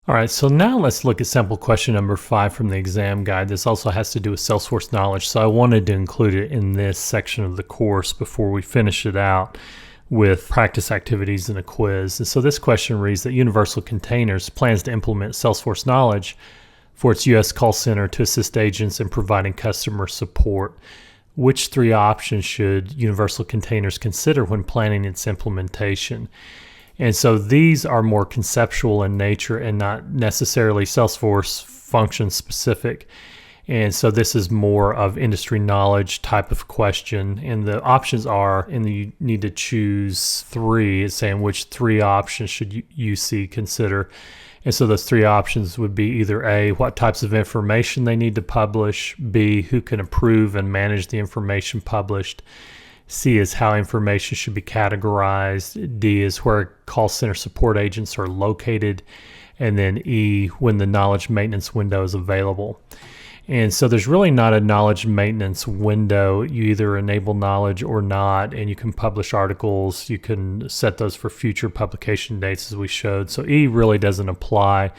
All right, so now let's look at sample question number 5 from the exam guide. This also has to do with Salesforce knowledge, so I wanted to include it in this section of the course before we finish it out with practice activities and a quiz. And so this question reads that Universal Containers plans to implement Salesforce knowledge for its U.S. call center to assist agents in providing customer support. Which 3 options should Universal Containers consider when planning its implementation? And so these are more conceptual in nature and not necessarily Salesforce function specific. And so this is more of industry knowledge type of question. And the options are, and you need to choose 3, it's saying which 3 options should UC consider. And so those 3 options would be either A, what types of information they need to publish, B, who can approve and manage the information published, C is how information should be categorized, D is where call center support agents are located, and then E, when the knowledge maintenance window is available. And so there's really not a knowledge maintenance window. You either enable knowledge or not, and you can publish articles. You can set those for future publication dates as we showed. So E really doesn't apply.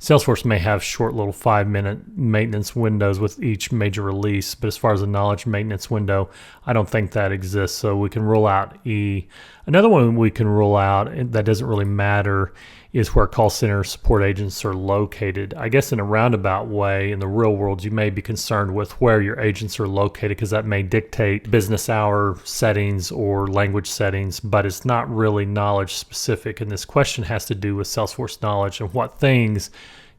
Salesforce may have short little 5-minute maintenance windows with each major release, but as far as a knowledge maintenance window, I don't think that exists. So we can rule out E. Another one we can rule out that doesn't really matter is where call center support agents are located. I guess in a roundabout way, in the real world, you may be concerned with where your agents are located because that may dictate business hour settings or language settings, but it's not really knowledge specific. And this question has to do with Salesforce knowledge and what things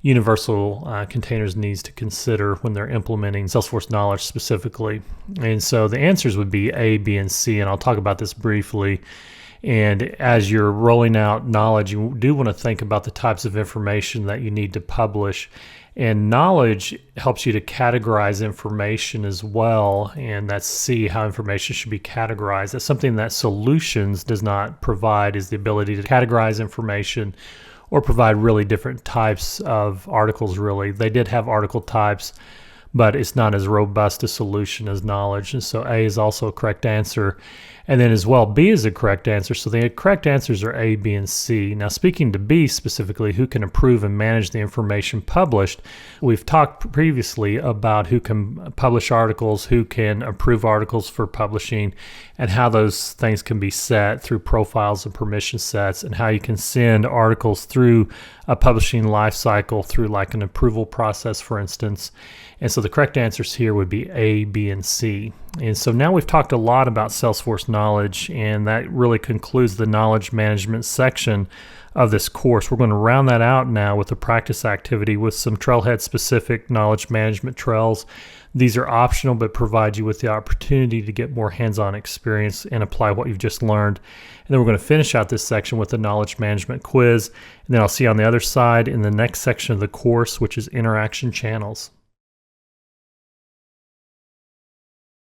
Universal Containers needs to consider when they're implementing Salesforce knowledge specifically. And so the answers would be A, B, and C, and I'll talk about this briefly. And as you're rolling out knowledge, you do want to think about the types of information that you need to publish. And knowledge helps you to categorize information as well. And that's C, how information should be categorized. That's something that solutions does not provide, is the ability to categorize information or provide really different types of articles, really. They did have article types, but it's not as robust a solution as knowledge. And so A is also a correct answer. And then as well, B is a correct answer. So the correct answers are A, B, and C. Now speaking to B specifically, who can approve and manage the information published, we've talked previously about who can publish articles, who can approve articles for publishing, and how those things can be set through profiles and permission sets, and how you can send articles through a publishing lifecycle through like an approval process, for instance. And so the correct answers here would be A, B, and C. And so now we've talked a lot about Salesforce knowledge, and that really concludes the knowledge management section of this course. We're going to round that out now with a practice activity with some Trailhead specific knowledge management trails. These are optional, but provide you with the opportunity to get more hands-on experience and apply what you've just learned. And then we're going to finish out this section with a knowledge management quiz. And then I'll see you on the other side in the next section of the course, which is interaction channels.